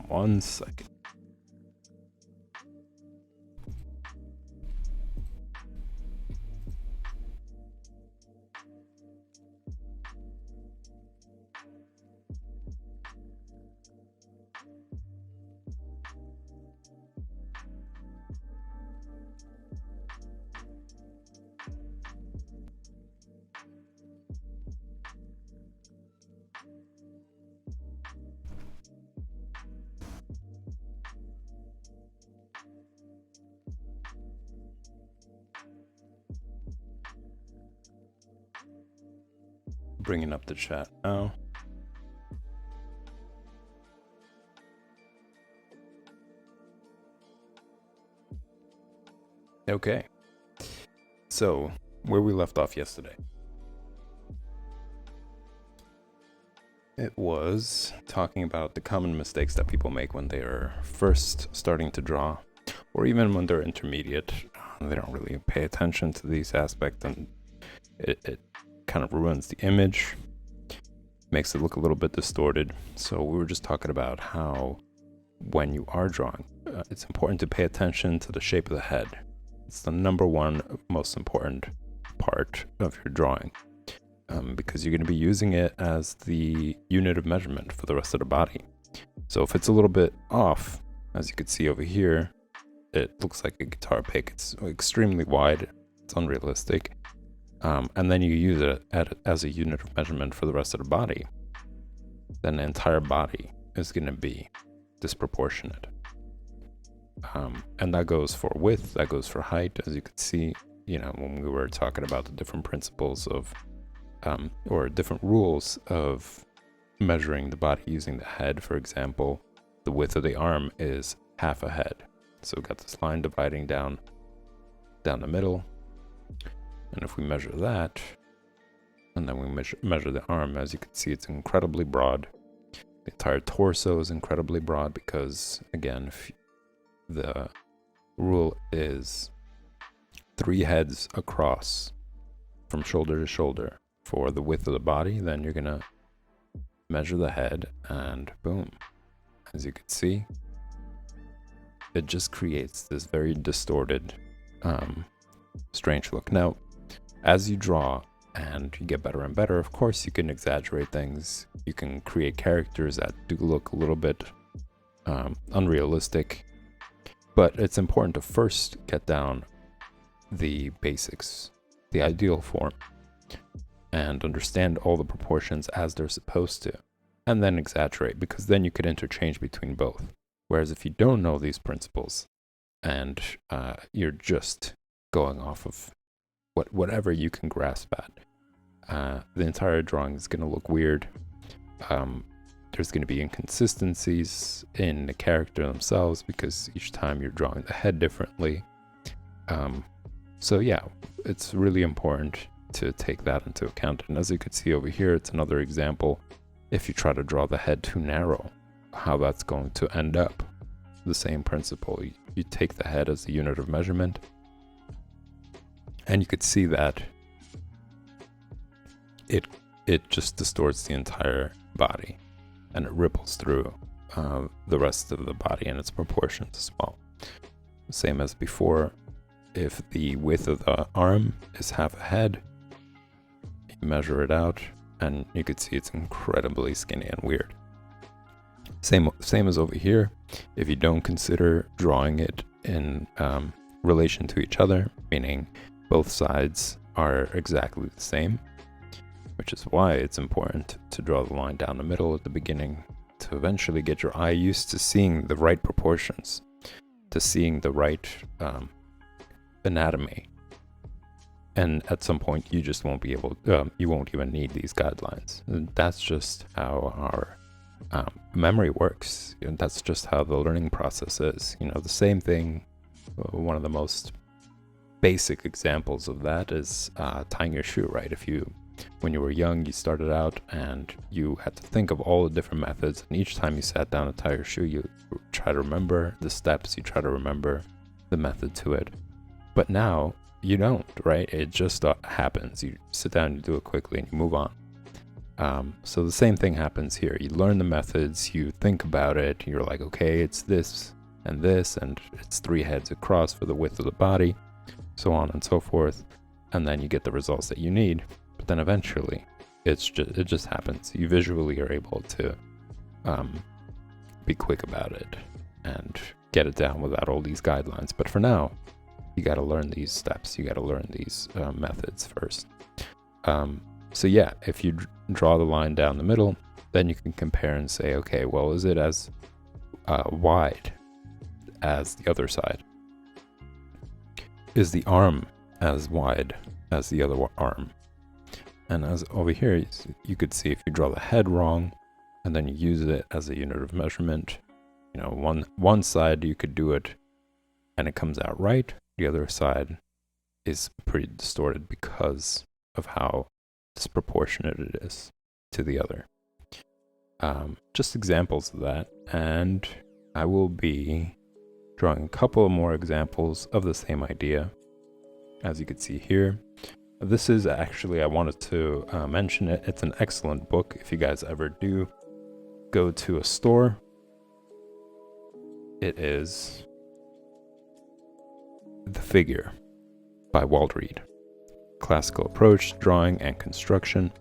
1 second. Bringing up the chat now. Okay, so where we left off yesterday, it was talking about the common mistakes that people make when they are first starting to draw, or even when they're intermediate. They don't really pay attention to these aspects, and it kind of ruins the image, makes it look a little bit distorted. So we were just talking about how when you are drawing, it's important to pay attention to the shape of the head. It's the number one most important part of your drawing, because you're going to be using it as the unit of measurement for the rest of the body. So if it's a little bit off, as you can see over here, it looks like a guitar pick. It's extremely wide. It's unrealistic. And then you use it as a unit of measurement for the rest of the body. Then the entire body is going to be disproportionate. And that goes for width, that goes for height, as you could see, when we were talking about the different principles of, or different rules of measuring the body using the head. For example, the width of the arm is half a head. So we've got this line dividing down the middle. And if we measure that, and then we measure the arm, as you can see, it's incredibly broad. The entire torso is incredibly broad because, again, if the rule is 3 heads across from shoulder to shoulder for the width of the body, then you're gonna measure the head and boom. As you can see, it just creates this very distorted, strange look. Now, as you draw and you get better and better, of course, you can exaggerate things. You can create characters that do look a little bit unrealistic. But it's important to first get down the basics, the ideal form, and understand all the proportions as they're supposed to, and then exaggerate, because then you could interchange between both. Whereas if you don't know these principles and you're just going off of whatever you can grasp at, the entire drawing is going to look weird. There's going to be inconsistencies in the character themselves because each time you're drawing the head differently. So yeah, it's really important to take that into account. And as you can see over here, it's another example. If you try to draw the head too narrow, how that's going to end up. The same principle. You take the head as the unit of measurement, and you could see that it just distorts the entire body, and it ripples through the rest of the body and its proportions as well. Same as before, if the width of the arm is half a head, you measure it out, and you could see it's incredibly skinny and weird. Same as over here. If you don't consider drawing it in relation to each other, meaning both sides are exactly the same, which is why it's important to draw the line down the middle at the beginning to eventually get your eye used to seeing the right proportions, to seeing the right anatomy. And at some point, you just won't be able, you won't even need these guidelines. And that's just how our memory works. And that's just how the learning process is. The same thing, one of the most basic examples of that is tying your shoe, right? When you were young, you started out and you had to think of all the different methods. And each time you sat down to tie your shoe, you try to remember the steps, you try to remember the method to it. But now you don't, right? It just happens. You sit down, you do it quickly, and you move on. So the same thing happens here. You learn the methods, you think about it, you're like, okay, it's this, and it's 3 heads across for the width of the body, so on and so forth, and then you get the results that you need. But then eventually, it just happens. You visually are able to be quick about it and get it down without all these guidelines. But for now, you got to learn these steps. You got to learn these methods first. So yeah, if you draw the line down the middle, then you can compare and say, okay, well, is it as wide as the other side? Is the arm as wide as the other arm? And as over here, you could see if you draw the head wrong, and then you use it as a unit of measurement, you know, one side you could do it and it comes out right. The other side is pretty distorted because of how disproportionate it is to the other. Just examples of that, and I will be drawing a couple of more examples of the same idea. As you can see here, this is actually, I wanted to mention it. It's an excellent book. If you guys ever do go to a store, it is The Figure by Walt Reed. Classical Approach, Drawing, and Construction.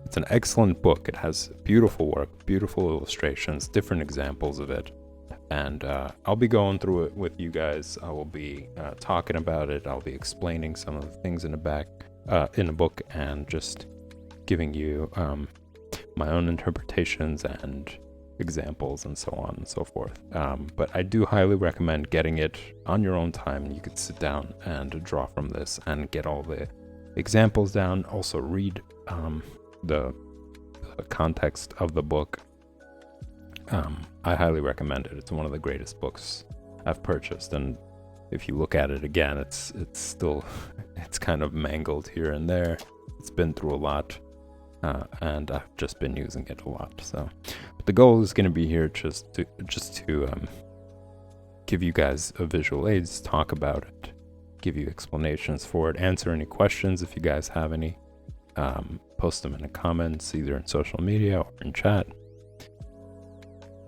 It's an excellent book. It has beautiful work, beautiful illustrations, different examples of it. And I'll be going through it with you guys. I will be talking about it. I'll be explaining some of the things in the book, and just giving you my own interpretations and examples and so on and so forth. But I do highly recommend getting it on your own time. You could sit down and draw from this and get all the examples down. Also read the context of the book. I highly recommend it. It's one of the greatest books I've purchased, and if you look at it again, it's still it's kind of mangled here and there. It's been through a lot, and I've just been using it a lot. So, but the goal is going to be here just to give you guys a visual aids, talk about it, give you explanations for it, answer any questions if you guys have any. Post them in the comments, either in social media or in chat.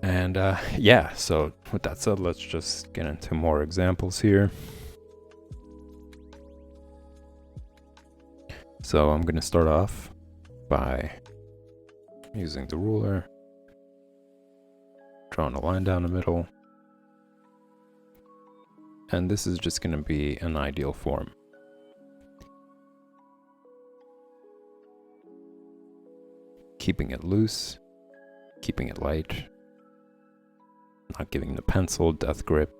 And yeah, so with that said, let's just get into more examples here. So I'm going to start off by using the ruler, drawing a line down the middle, and this is just going to be an ideal form. Keeping it loose, keeping it light, not giving the pencil death grip.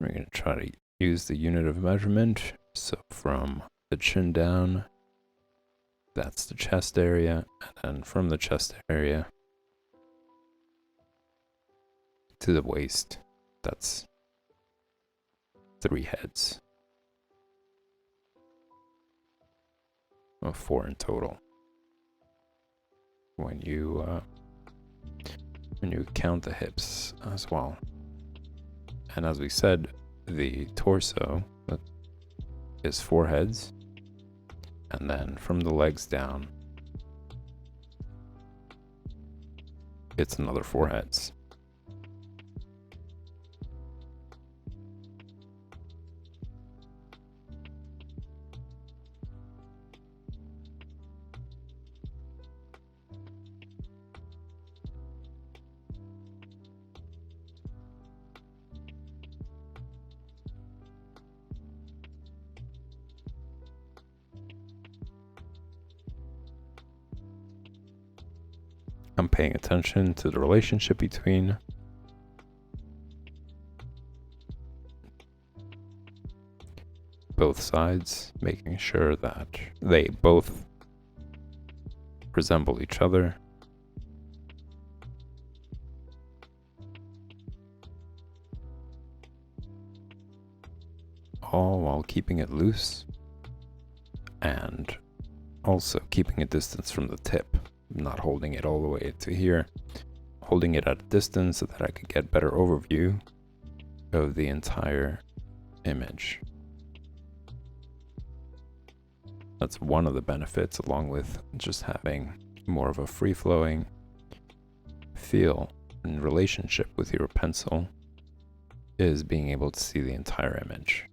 We're going to try to use the unit of measurement. So from the chin down, that's the chest area, and then from the chest area to the waist, that's 3 heads. Or 4 in total. When you count the hips as well. And as we said, the torso is 4 heads, and then from the legs down, it's another 4 heads. I'm paying attention to the relationship between both sides, making sure that they both resemble each other. All while keeping it loose and also keeping a distance from the tip. Not holding it all the way to here, holding it at a distance so that I could get better overview of the entire image. That's one of the benefits, along with just having more of a free-flowing feel and relationship with your pencil, is being able to see the entire image.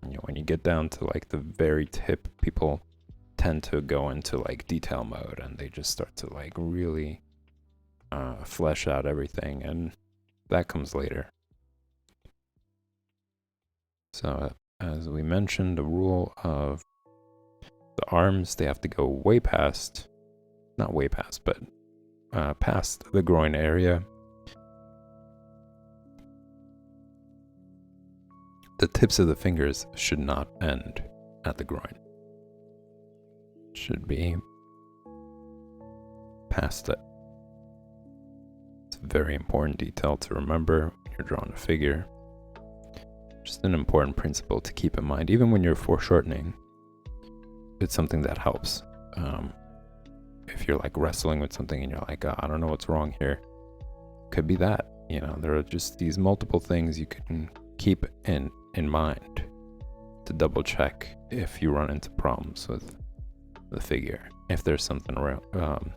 You know, when you get down to like the very tip, people tend to go into like detail mode and they just start to like really flesh out everything, and that comes later. So as we mentioned, the rule of the arms, they have to go way past, not way past, but past the groin area. The tips of the fingers should not end at the groin. Should be past it. It's a very important detail to remember when you're drawing a figure. Just an important principle to keep in mind. Even when you're foreshortening, it's something that helps. If you're like wrestling with something and you're like, I don't know what's wrong here, could be that. You know, there are just these multiple things you can keep in mind to double check if you run into problems with the figure, if there's something around,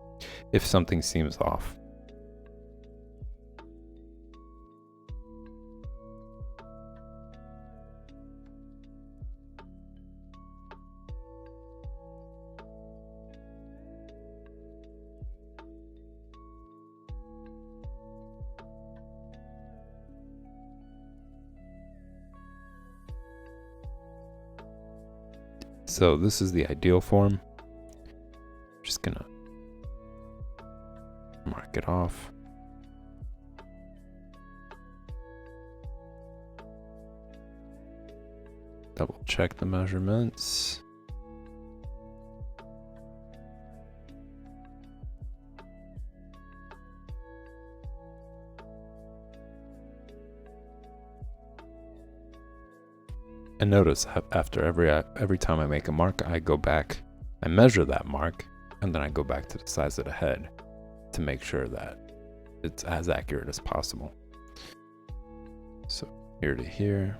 if something seems off. So this is the ideal form. Just gonna mark it off. Double check the measurements. And notice after every time I make a mark, I go back, I measure that mark, and then I go back to the size of the head to make sure that it's as accurate as possible. So here to here.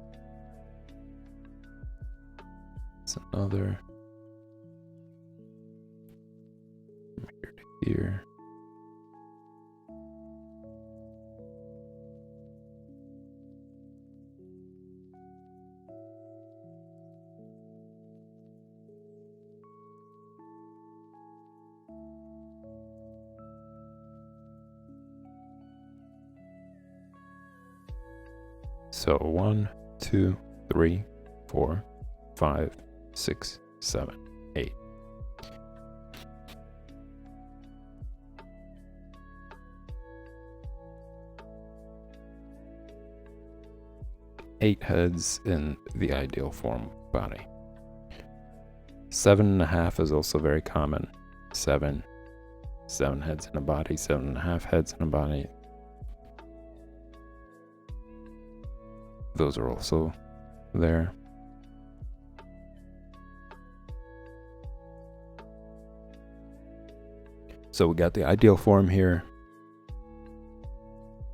It's another. From here to here. So 1, 2, 3, 4, 5, 6, 7, 8. Eight heads in the ideal form body. 7.5 is also very common. 7 heads in a body, 7.5 heads in a body. Those are also there. So we got the ideal form here.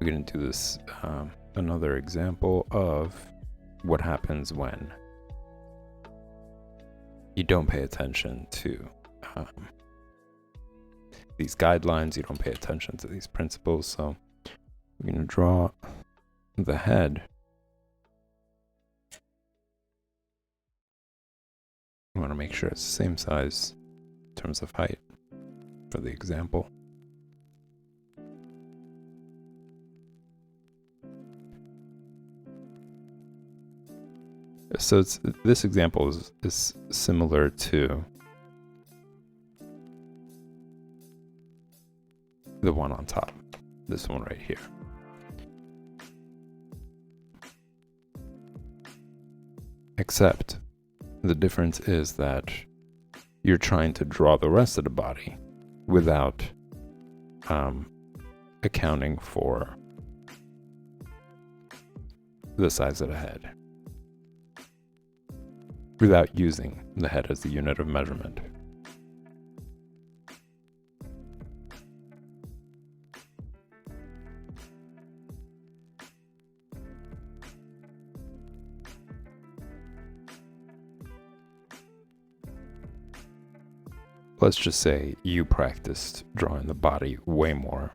We're going to do this, another example of what happens when you don't pay attention to these guidelines, you don't pay attention to these principles. So we're going to draw the head. I want to make sure it's the same size in terms of height for the example. So this example is similar to the one on top, this one right here. Except the difference is that you're trying to draw the rest of the body without accounting for the size of the head, without using the head as the unit of measurement. let's just say you practiced drawing the body way more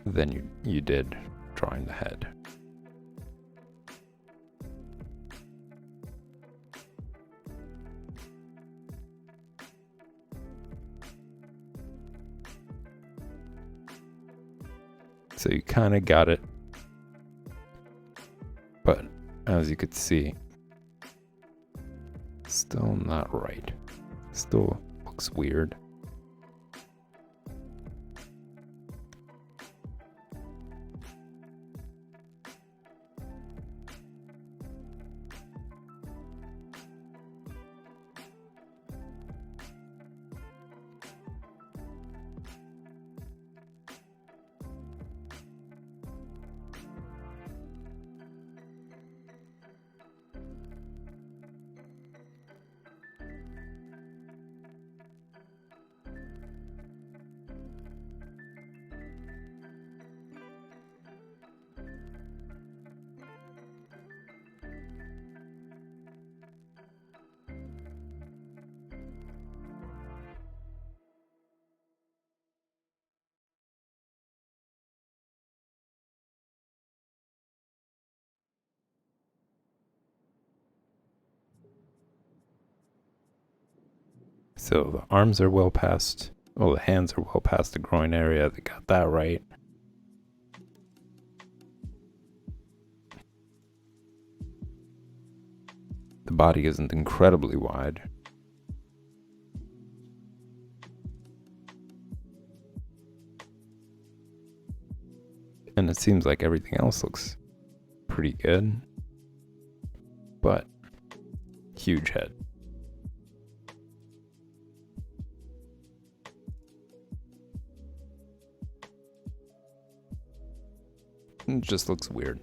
than you did drawing the head. So you kind of got it, but as you could see, still not right. Still looks weird. So the arms are well past, well, the hands are well past the groin area. They got that right. The body isn't incredibly wide. And it seems like everything else looks pretty good. But huge head. It just looks weird.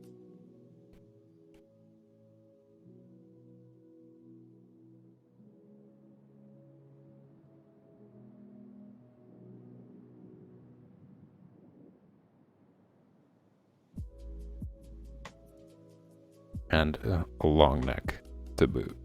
And a long neck to boot.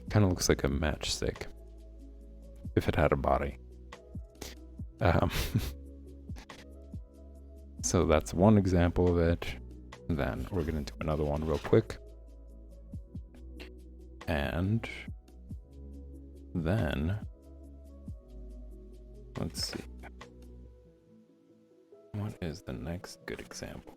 Kind of looks like a matchstick if it had a body. So that's one example of it. Then we're going to do another one real quick. And then, let's see. What is the next good example?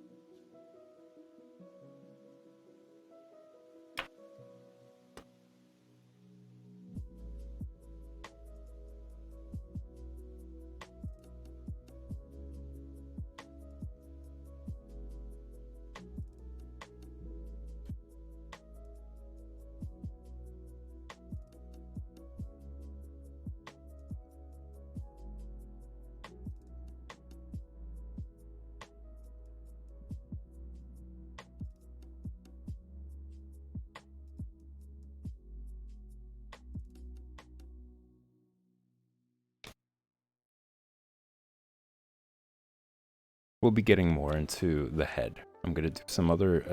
We'll be getting more into the head. I'm going to do some other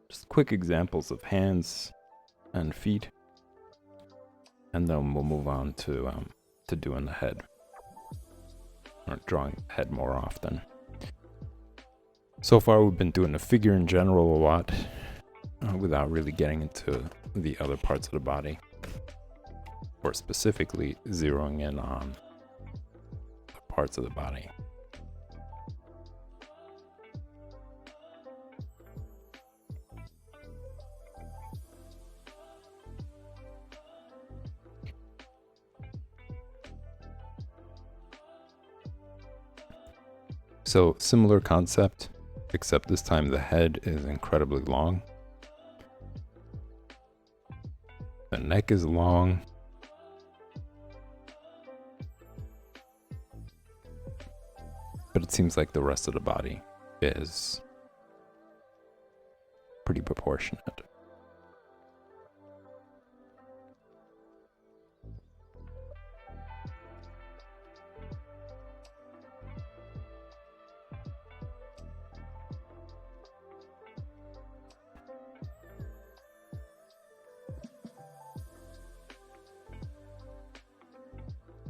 just quick examples of hands and feet. And then we'll move on to doing the head. Or drawing the head more often. So far we've been doing the figure in general a lot. Without really getting into the other parts of the body. Or specifically zeroing in on the parts of the body. So similar concept, except this time the head is incredibly long. The neck is long. But it seems like the rest of the body is pretty proportionate.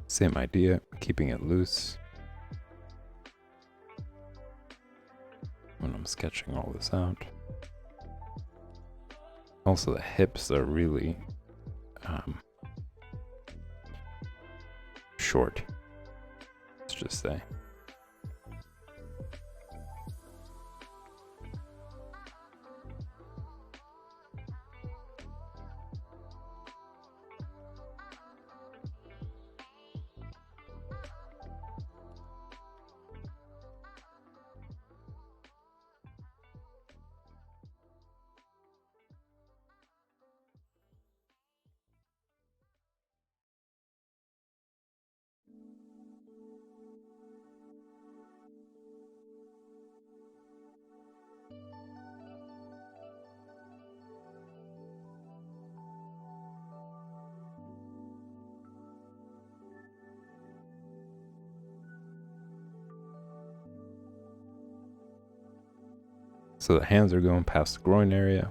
Same idea, keeping it loose. When I'm sketching all this out. Also, the hips are really short, let's just say. So the hands are going past the groin area.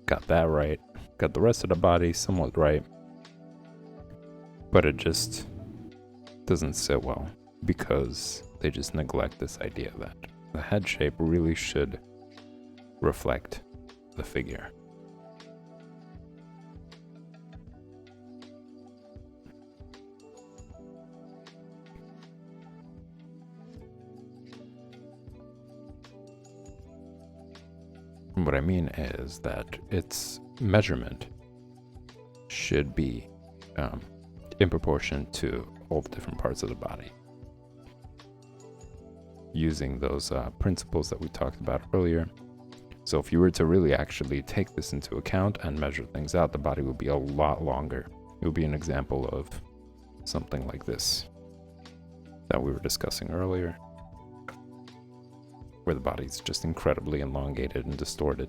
Got that right. Got the rest of the body somewhat right. But it just doesn't sit well because they just neglect this idea that the head shape really should reflect the figure. What I mean is that its measurement should be in proportion to all the different parts of the body. Using those principles that we talked about earlier. So if you were to really actually take this into account and measure things out, the body would be a lot longer. It would be an example of something like this that we were discussing earlier, where the body's just incredibly elongated and distorted.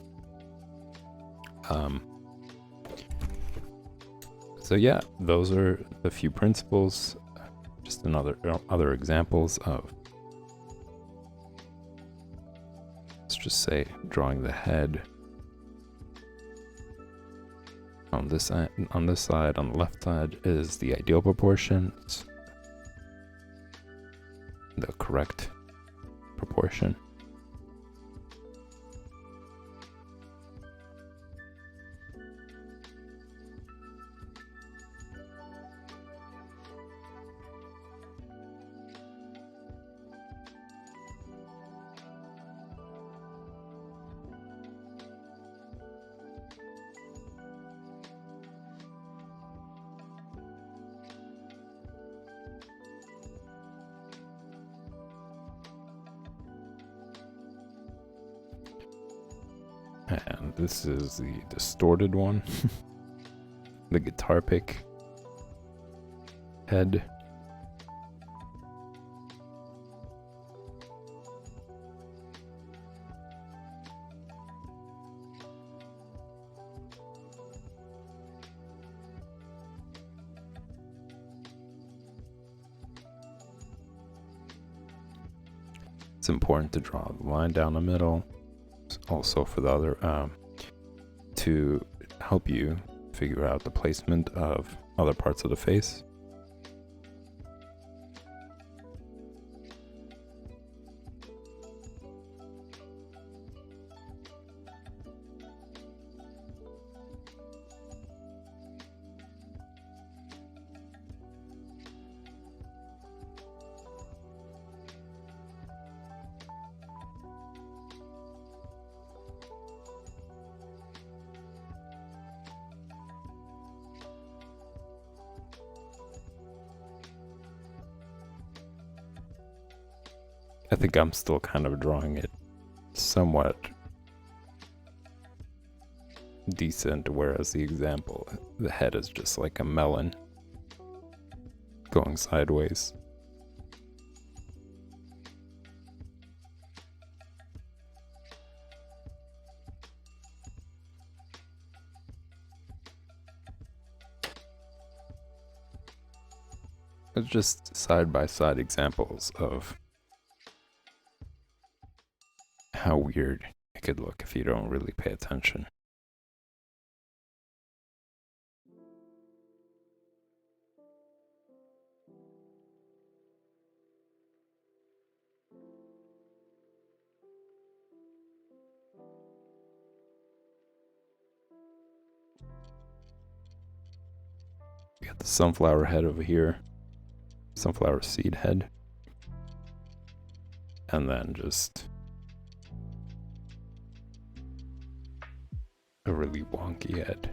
So yeah, those are the few principles, just other examples of, let's just say, drawing the head on this side. On the left side is the ideal proportions, the correct proportion. And this is the distorted one. The guitar pick head. It's important to draw the line down the middle. Also for the other, to help you figure out the placement of other parts of the face. I think I'm still kind of drawing it somewhat decent, whereas the example, the head is just like a melon going sideways. It's just side-by-side examples of how weird it could look if you don't really pay attention. got the sunflower head over here, sunflower seed head, and then just a really wonky head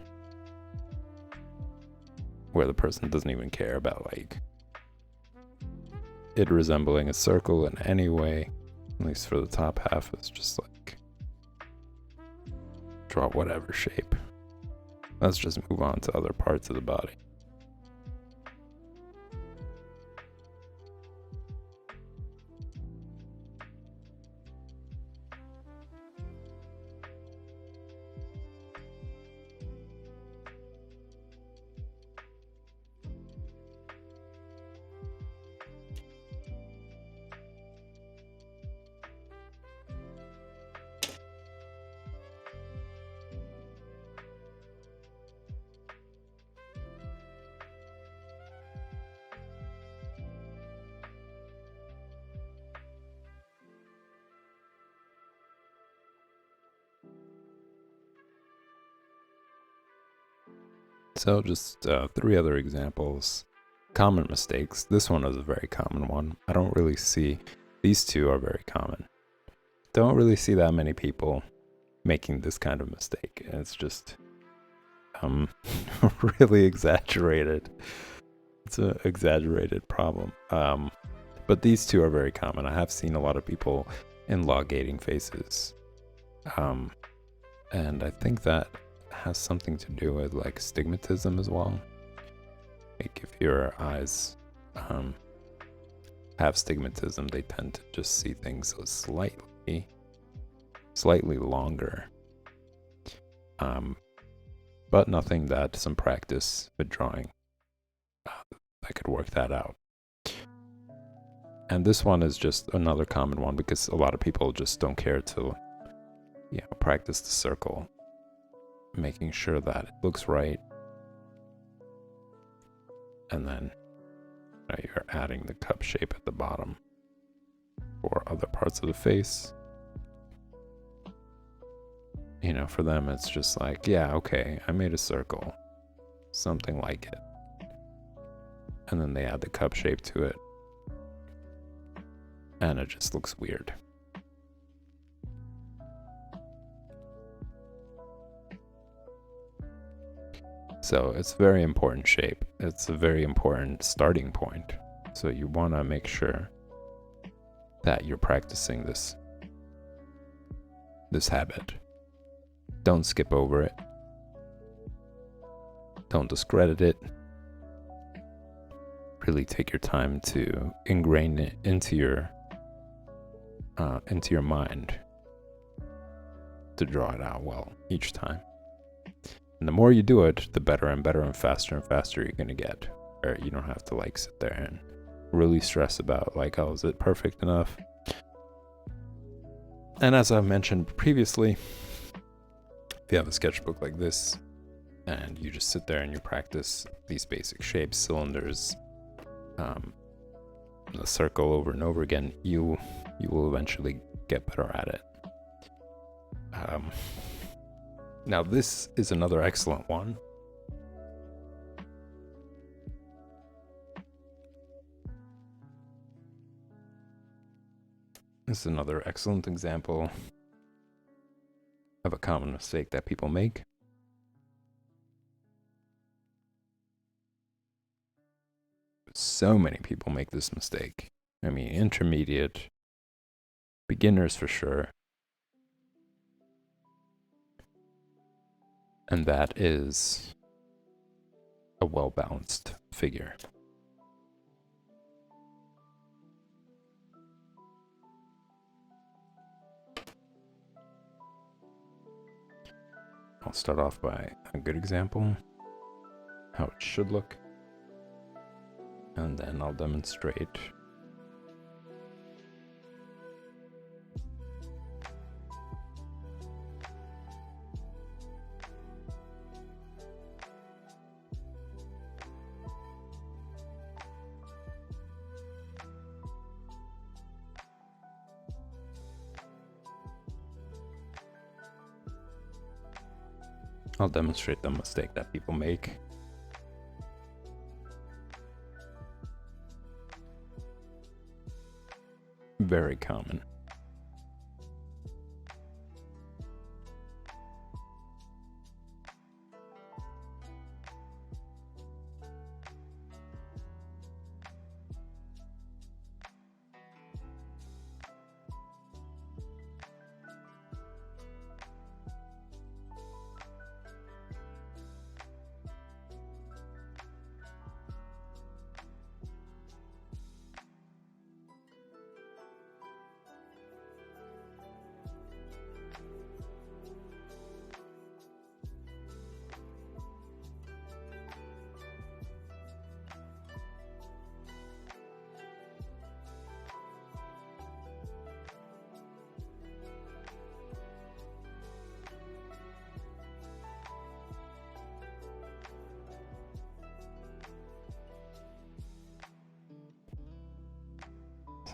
where the person doesn't even care about like it resembling a circle in any way, at least for the top half. It's just like draw whatever shape. Let's just move on to other parts of the body. So just 3 other examples. Common mistakes. This one is a very common one. I don't really see, these 2 are very common. Don't really see that many people making this kind of mistake. It's just really exaggerated. It's an exaggerated problem. But these 2 are very common. I have seen a lot of people elongating faces. And I think that has something to do with like stigmatism as well. Like if your eyes have stigmatism, they tend to just see things slightly longer. But nothing that some practice with drawing that could work that out. And this one is just another common one because a lot of people just don't care to practice the circle, making sure that it looks right, and then you're adding the cup shape at the bottom for other parts of the face. For them it's just like, yeah, okay, I made a circle, something like it, and then they add the cup shape to it, and it just looks weird. So it's a very important shape. It's a very important starting point. So you want to make sure that you're practicing this habit. Don't skip over it. Don't discredit it. Really take your time to ingrain it into your mind to draw it out well each time. And the more you do it, the better and better and faster you're gonna get. Or you don't have to like sit there and really stress about like, oh, is it perfect enough? And as I mentioned previously, if you have a sketchbook like this and you just sit there and you practice these basic shapes, cylinders, the circle over and over again, you will eventually get better at it. Now this is another excellent one. This is another excellent example of a common mistake that people make. So many people make this mistake. I mean, intermediate, beginners for sure. And that is a well-balanced figure. I'll start off by a good example, how it should look, and then I'll demonstrate the mistake that people make. very common.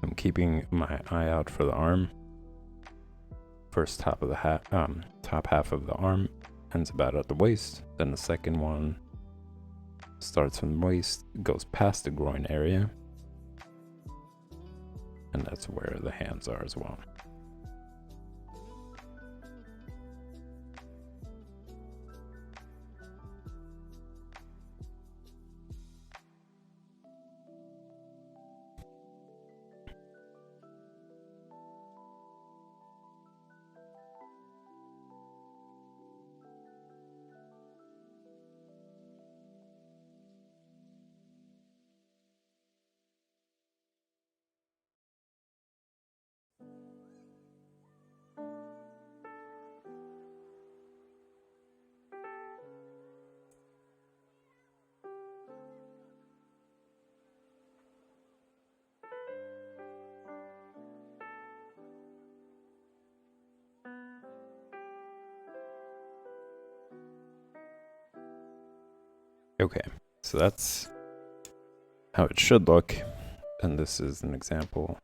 I'm keeping my eye out for the arm. First top half of the arm ends about at the waist. Then the second one starts from the waist, goes past the groin area, and that's where the hands are as well. Okay, so that's how it should look, and this is an example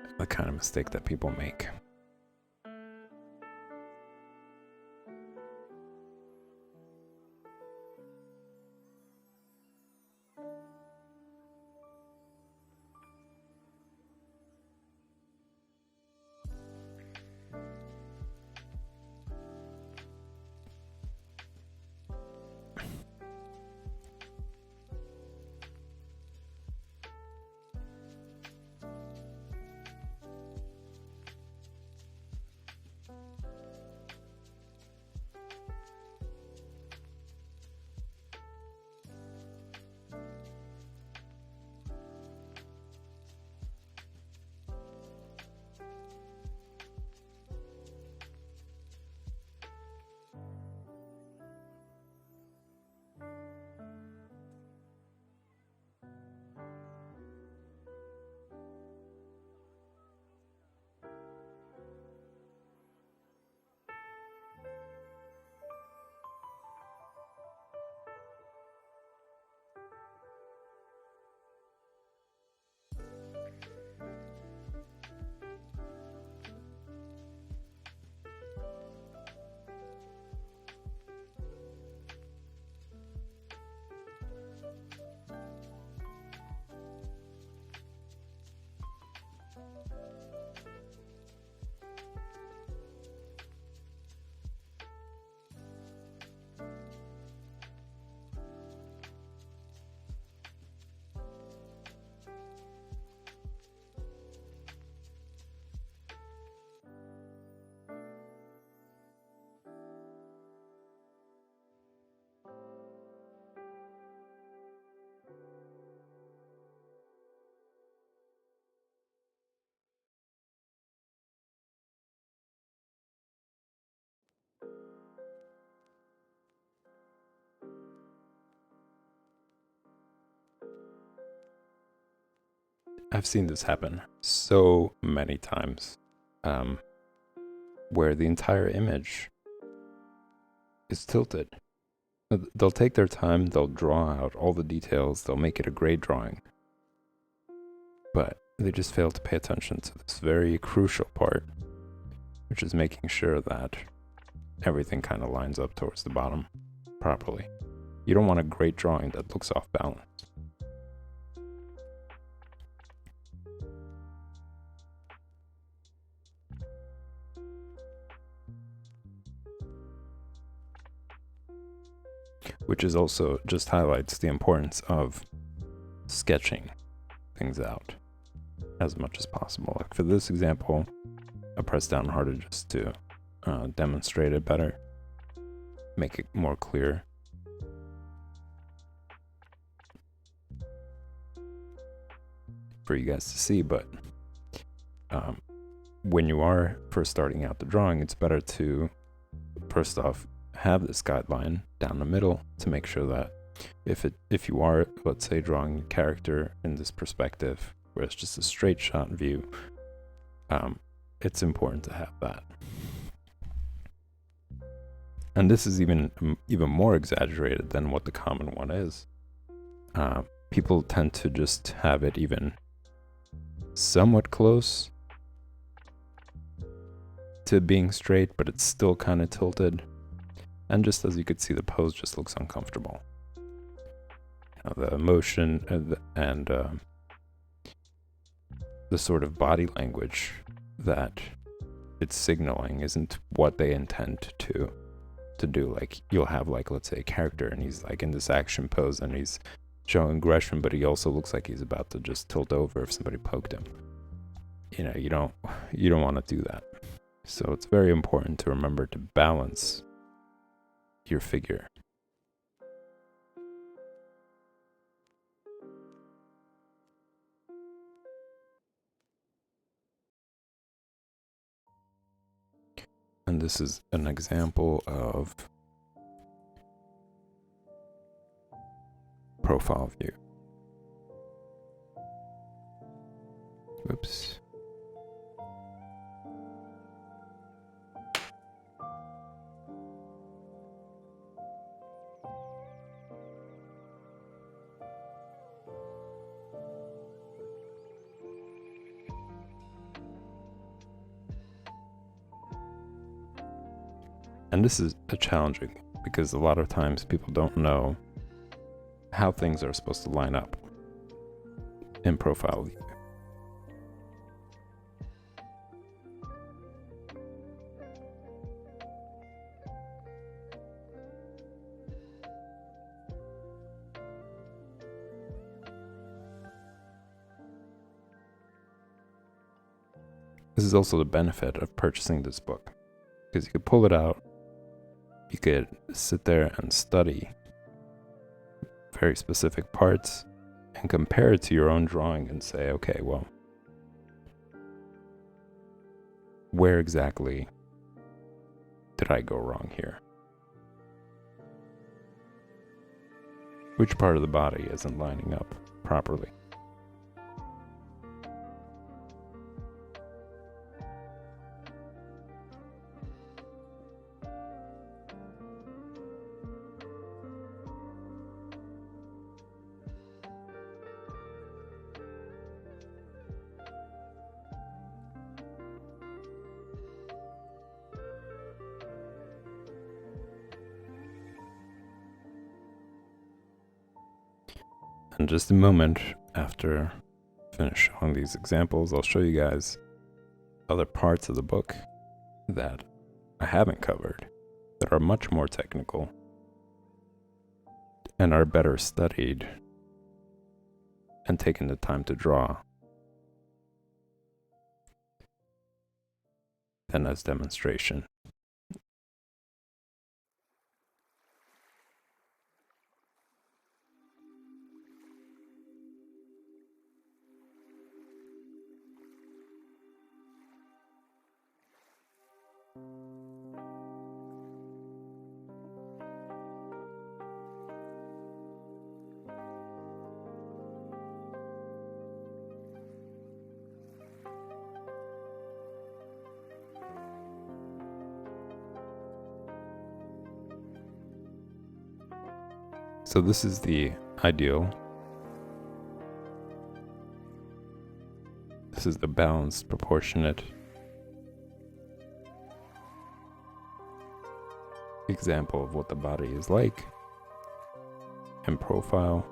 of the kind of mistake that people make. I've seen this happen so many times, where the entire image is tilted. They'll take their time, they'll draw out all the details, they'll make it a great drawing, but they just fail to pay attention to this very crucial part, which is making sure that everything kind of lines up towards the bottom properly. You don't want a great drawing that looks off balance. which is also just highlights the importance of sketching things out as much as possible. Like for this example, I pressed down harder just to demonstrate it better, make it more clear. For you guys to see, but when you are first starting out the drawing, it's better to first off have this guideline down the middle to make sure that if you are, let's say, drawing a character in this perspective where it's just a straight shot view, it's important to have that. And this is even more exaggerated than what the common one is. People tend to just have it even somewhat close to being straight, but it's still kind of tilted. And just as you could see, the pose just looks uncomfortable. The motion and the sort of body language that it's signaling isn't what they intend to do. Like you'll have, like, let's say a character and he's like in this action pose and he's showing aggression, but he also looks like he's about to just tilt over if somebody poked him. You don't want to do that. So it's very important to remember to balance your figure. And this is an example of profile view. Oops. And this is a challenging because a lot of times people don't know how things are supposed to line up in profile view. This is also the benefit of purchasing this book, because you could pull it out, you could sit there and study very specific parts and compare it to your own drawing and say, okay, well, where exactly did I go wrong here? Which part of the body isn't lining up properly? In just a moment, after I finish showing these examples, I'll show you guys other parts of the book that I haven't covered, that are much more technical and are better studied and taken the time to draw than as demonstration. So this is the ideal. This is the balanced, proportionate example of what the body is like in profile.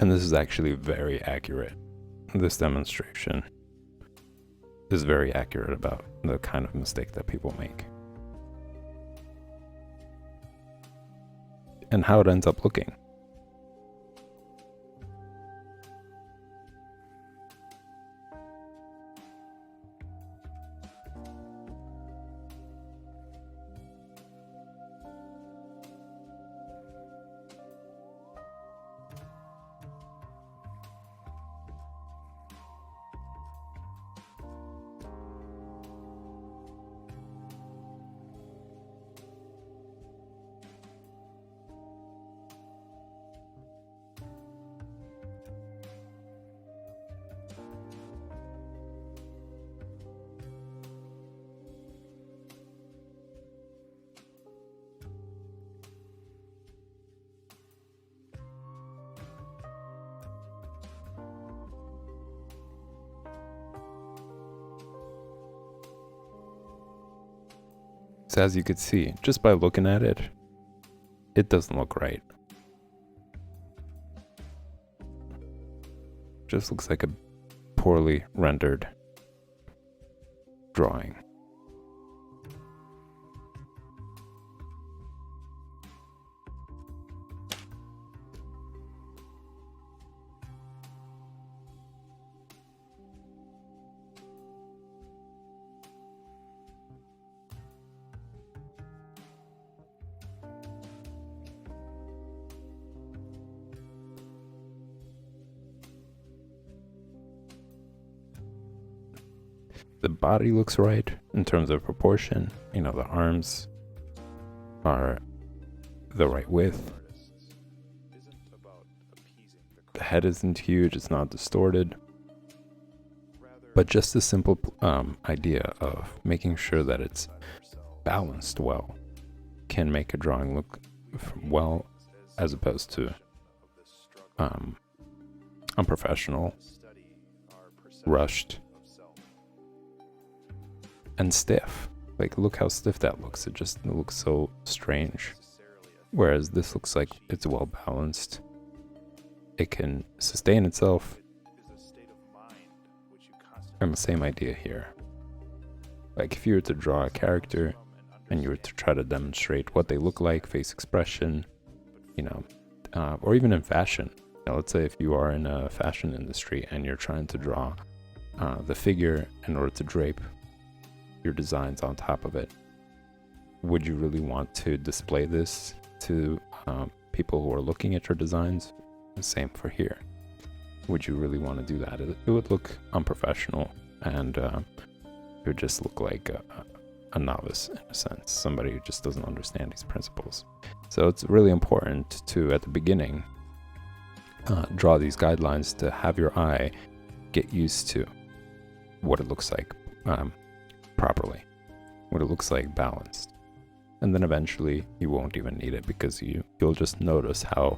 And this is actually very accurate. This demonstration is very accurate about the kind of mistake that people make. And how it ends up looking. So as you could see, just by looking at it, it doesn't look right. Just looks like a poorly rendered drawing. The body looks right in terms of proportion. You know, the arms are the right width. The head isn't huge, it's not distorted. But just the simple idea of making sure that it's balanced well can make a drawing look well, as opposed to unprofessional, rushed, and stiff. Like, look how stiff that looks. It just looks so strange. Whereas this looks like it's well balanced. It can sustain itself. And the same idea here. Like, if you were to draw a character and you were to try to demonstrate what they look like, face expression, you know, or even in fashion. You know, let's say if you are in a fashion industry and you're trying to draw the figure in order to drape your designs on top of it, would you really want to display this to people who are looking at your designs? The same for here. Would you really want to do that? It would look unprofessional, and it would just look like a novice in a sense, somebody who just doesn't understand these principles. So it's really important to, at the beginning, draw these guidelines to have your eye get used to what it looks like properly, what it looks like balanced. And then eventually you won't even need it, because you'll just notice how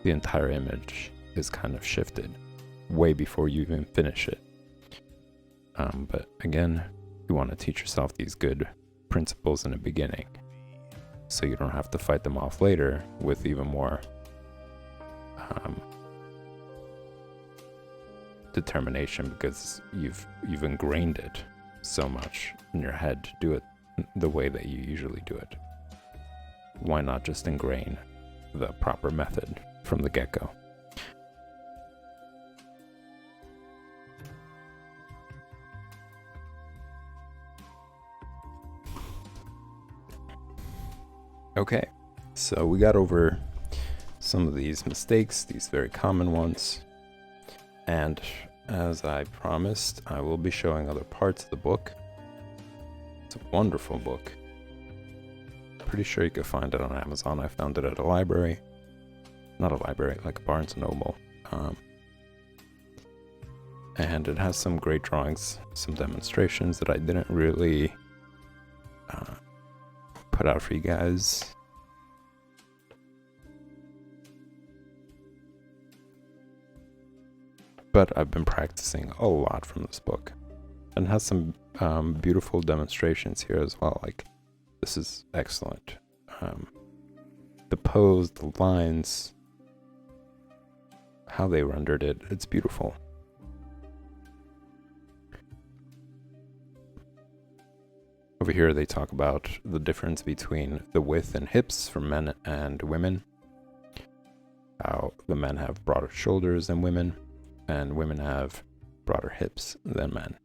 the entire image is kind of shifted way before you even finish it. But again, you want to teach yourself these good principles in the beginning, so you don't have to fight them off later with even more determination, because you've ingrained it so much in your head to do it the way that you usually do it. Why not just ingrain the proper method from the get-go? Okay, so we got over some of these mistakes, these very common ones, and as I promised, I will be showing other parts of the book. It's a wonderful book. Pretty sure you can find it on Amazon. I found it at a library. Not a library, like a Barnes & Noble. And it has some great drawings, some demonstrations that I didn't really put out for you guys. But I've been practicing a lot from this book, and has some beautiful demonstrations here as well. Like, this is excellent. The pose, the lines, how they rendered it, it's beautiful. Over here they talk about the difference between the width and hips for men and women. How the men have broader shoulders than women, and women have broader hips than men.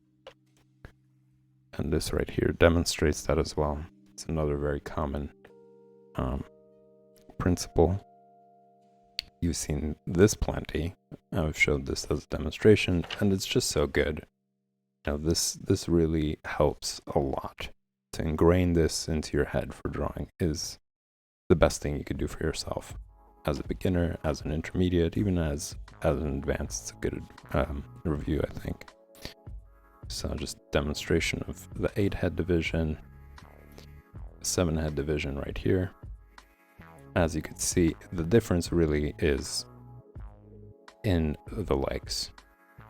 And this right here demonstrates that as well. It's another very common principle. You've seen this plenty. I've showed this as a demonstration, and it's just so good. You know, this really helps a lot. To ingrain this into your head for drawing is the best thing you could do for yourself. As a beginner, as an intermediate, even as an advanced, it's a good review, I think. So just demonstration of the 8-head division, 7-head division right here. As you can see, the difference really is in the legs,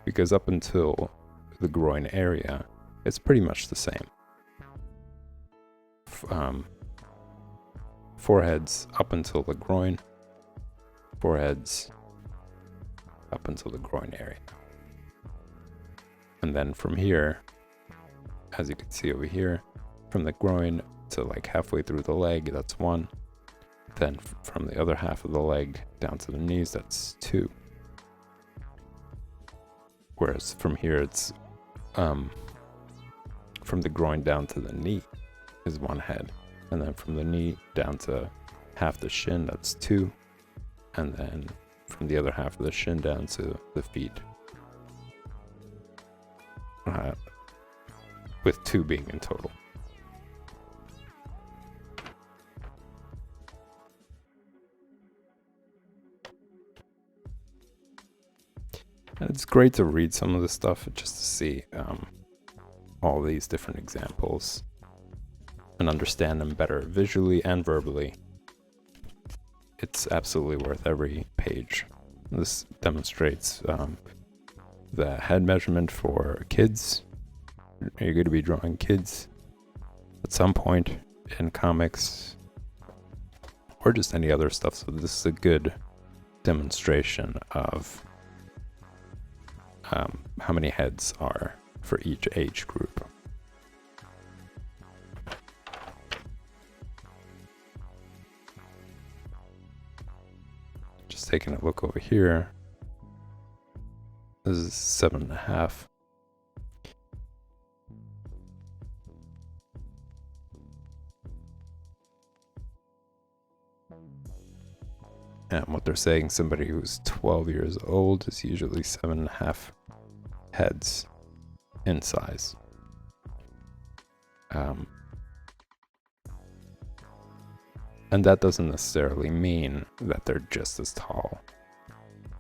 because up until the groin area, it's pretty much the same. Foreheads up until the groin, foreheads up until the groin area. And then from here, as you can see over here, from the groin to like halfway through the leg, that's 1. Then from the other half of the leg down to the knees, that's 2. Whereas from here, it's from the groin down to the knee is 1 head. And then from the knee down to half the shin, that's 2. And then from the other half of the shin down to the feet, with 2 being in total. And it's great to read some of this stuff just to see all these different examples and understand them better visually and verbally. It's absolutely worth every page. This demonstrates the head measurement for kids. You're going to be drawing kids at some point in comics or just any other stuff. So this is a good demonstration of how many heads are for each age group. Just taking a look over here. This is 7.5. And what they're saying, somebody who's 12 years old is usually 7.5 heads in size. And that doesn't necessarily mean that they're just as tall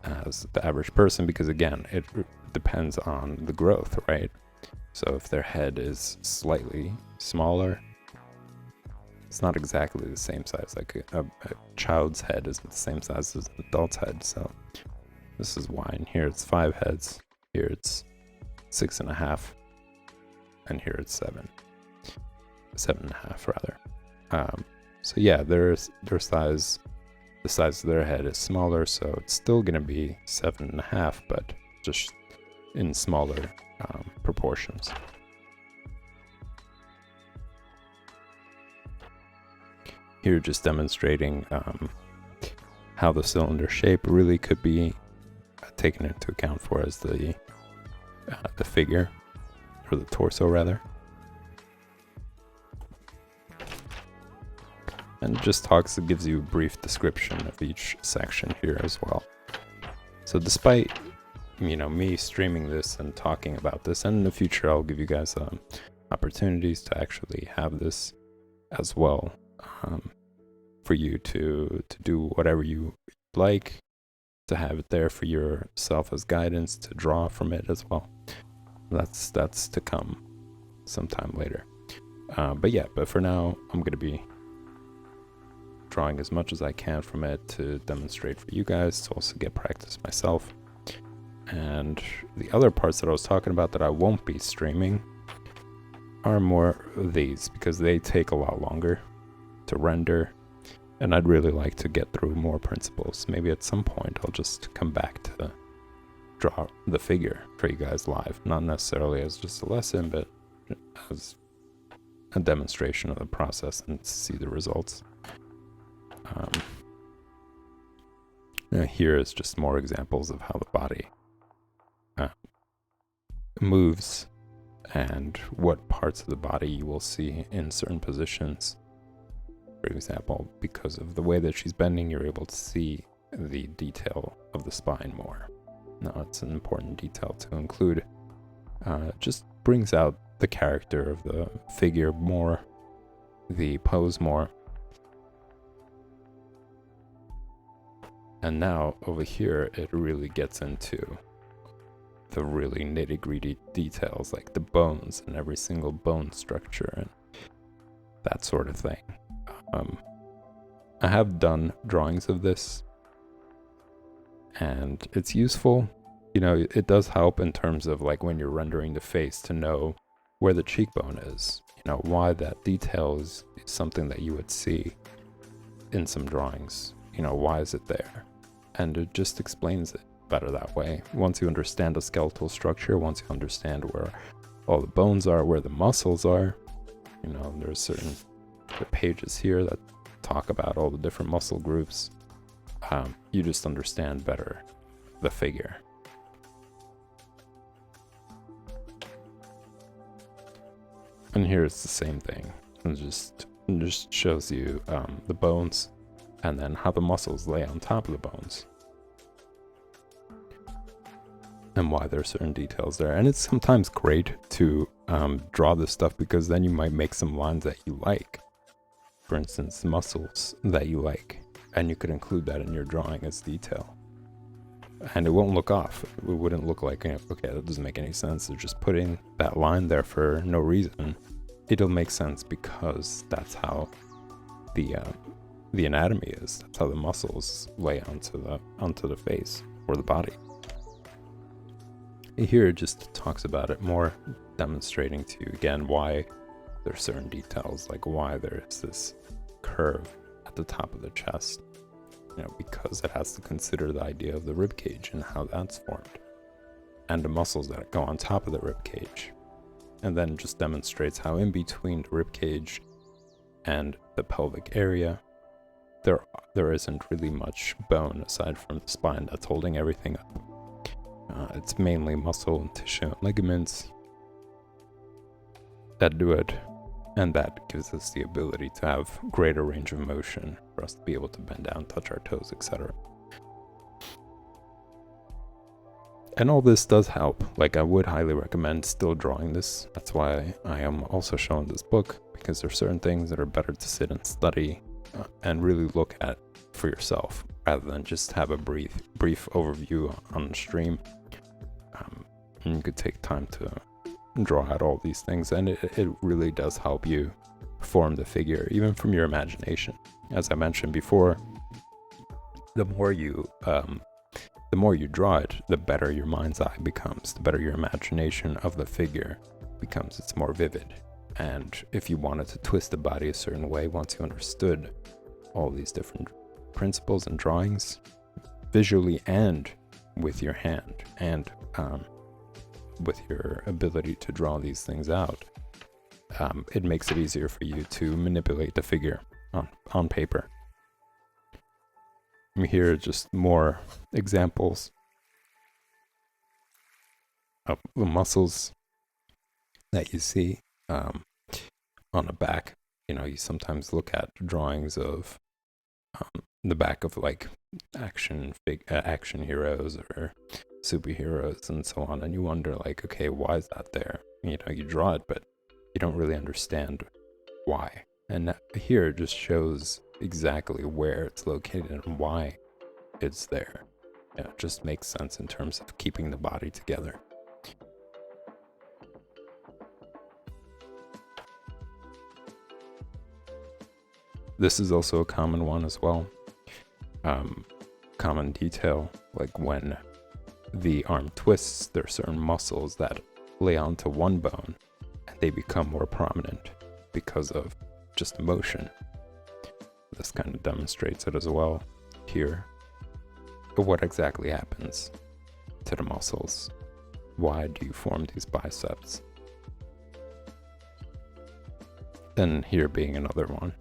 as the average person, because again, it depends on the growth, right? So if their head is slightly smaller, it's not exactly the same size. Like a child's head isn't the same size as an adult's head. So this is why in here it's 5 heads, here it's 6.5, and here it's 7.5 rather. So yeah, their size, the size of their head is smaller, so it's still gonna be 7.5, but just in smaller proportions. Here just demonstrating how the cylinder shape really could be taken into account for as the figure, or the torso rather. And it just gives you a brief description of each section here as well. So despite, me streaming this and talking about this, and in the future I'll give you guys opportunities to actually have this as well, for you to do whatever you like, to have it there for yourself as guidance, to draw from it as well. That's to come sometime later. But for now, I'm going to be drawing as much as I can from it to demonstrate for you guys, to also get practice myself. And the other parts that I was talking about that I won't be streaming are more of these, because they take a lot longer to render, And I'd really like to get through more principles. Maybe at some point I'll just come back to draw the figure for you guys live. Not necessarily as just a lesson, but as a demonstration of the process and see the results. Here is just more examples of how the body moves and what parts of the body you will see in certain positions. For example, because of the way that she's bending, you're able to see the detail of the spine more. Now, it's an important detail to include. Just brings out the character of the figure more, the pose more. And now, over here, it really gets into the really nitty-gritty details, like the bones and every single bone structure and that sort of thing. I have done drawings of this, and it's useful. You know, it does help in terms of like when you're rendering the face to know where the cheekbone is, you know, why that detail is something that you would see in some drawings. You know, why is it there? And it just explains it better that way. Once you understand the skeletal structure, once you understand where all the bones are, where the muscles are, you know, there's certain pages here that talk about all the different muscle groups. You just understand better the figure. And here it's the same thing. It just shows you the bones and then how the muscles lay on top of the bones. And why there are certain details there. And it's sometimes great to draw this stuff because then you might make some lines that you like. For instance, muscles that you like. And you could include that in your drawing as detail. And it won't look off. It wouldn't look like, okay, that doesn't make any sense. They're just putting that line there for no reason. It'll make sense because that's how the anatomy is. That's how the muscles lay onto the face or the body. Here it just talks about it more, demonstrating to you again why there's certain details, like why there is this curve at the top of the chest. You know, because it has to consider the idea of the rib cage and how that's formed, and the muscles that go on top of the rib cage. And then just demonstrates how in between the rib cage and the pelvic area, there isn't really much bone aside from the spine that's holding everything up. It's mainly muscle and tissue and ligaments that do it, and that gives us the ability to have greater range of motion for us to be able to bend down, touch our toes, etc. And all this does help. Like, I would highly recommend still drawing this. That's why I am also showing this book, because there's certain things that are better to sit and study and really look at for yourself, rather than just have a brief overview on the stream. And you could take time to draw out all these things, and it really does help you form the figure, even from your imagination. As I mentioned before, the more you draw it, the better your mind's eye becomes, the better your imagination of the figure becomes. It's more vivid. And if you wanted to twist the body a certain way, once you understood all these different principles and drawings, visually and with your hand, and with your ability to draw these things out, it makes it easier for you to manipulate the figure on paper. Here are just more examples of the muscles that you see on the back. You know, you sometimes look at drawings of the back of like action heroes or superheroes and so on, and you wonder like, okay, why is that there? You know, you draw it, but you don't really understand why. And here it just shows exactly where it's located and why it's there. Yeah, it just makes sense in terms of keeping the body together. This is also a common one as well. Common detail, like when the arm twists, there are certain muscles that lay onto one bone and they become more prominent because of just motion. This kind of demonstrates it as well here. But what exactly happens to the muscles? Why do you form these biceps? And here being another one,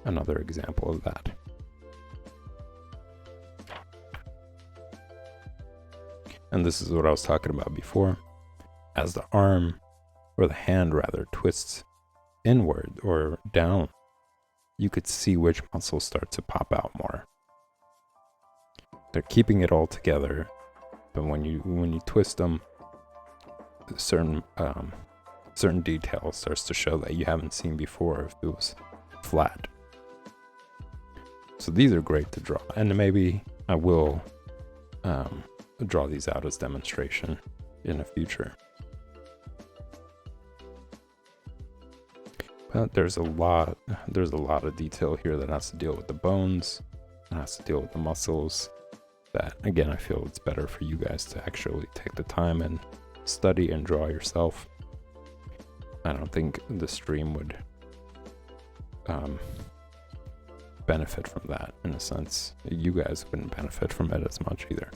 another example of that. And this is what I was talking about before. As the arm, or the hand rather, twists inward or down, you could see which muscles start to pop out more. They're keeping it all together, but when you twist them, certain details starts to show that you haven't seen before if it was flat. So these are great to draw, and maybe I will draw these out as demonstration in the future. But there's a lot of detail here that has to deal with the bones, and has to deal with the muscles. That again, I feel it's better for you guys to actually take the time and study and draw yourself. I don't think the stream would benefit from that in a sense. You guys wouldn't benefit from it as much either.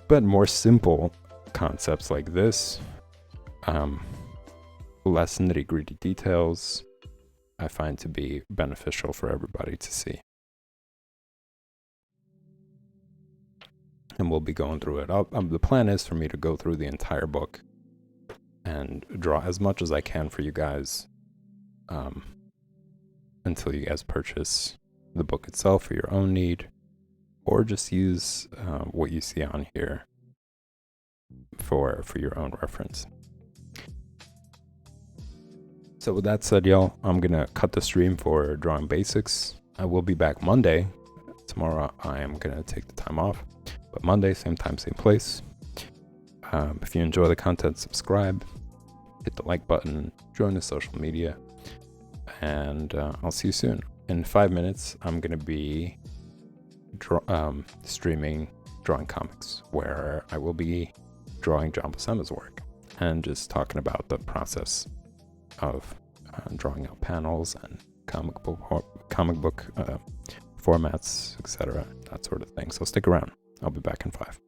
But more simple concepts like this, less nitty-gritty details, I find to be beneficial for everybody to see. And we'll be going through it. The plan is for me to go through the entire book and draw as much as I can for you guys until you guys purchase the book itself for your own need, or just use what you see on here for your own reference. So with that said, y'all, I'm gonna cut the stream for drawing basics. I will be back Monday. Tomorrow I am gonna take the time off, but Monday, same time, same place. If you enjoy the content, subscribe, hit the like button, join the social media, and I'll see you soon. In 5 minutes, I'm gonna be streaming Drawing Comics, where I will be drawing John Buscema's work and just talking about the process of drawing out panels and comic book formats, etc., that sort of thing. So stick around. I'll be back in 5.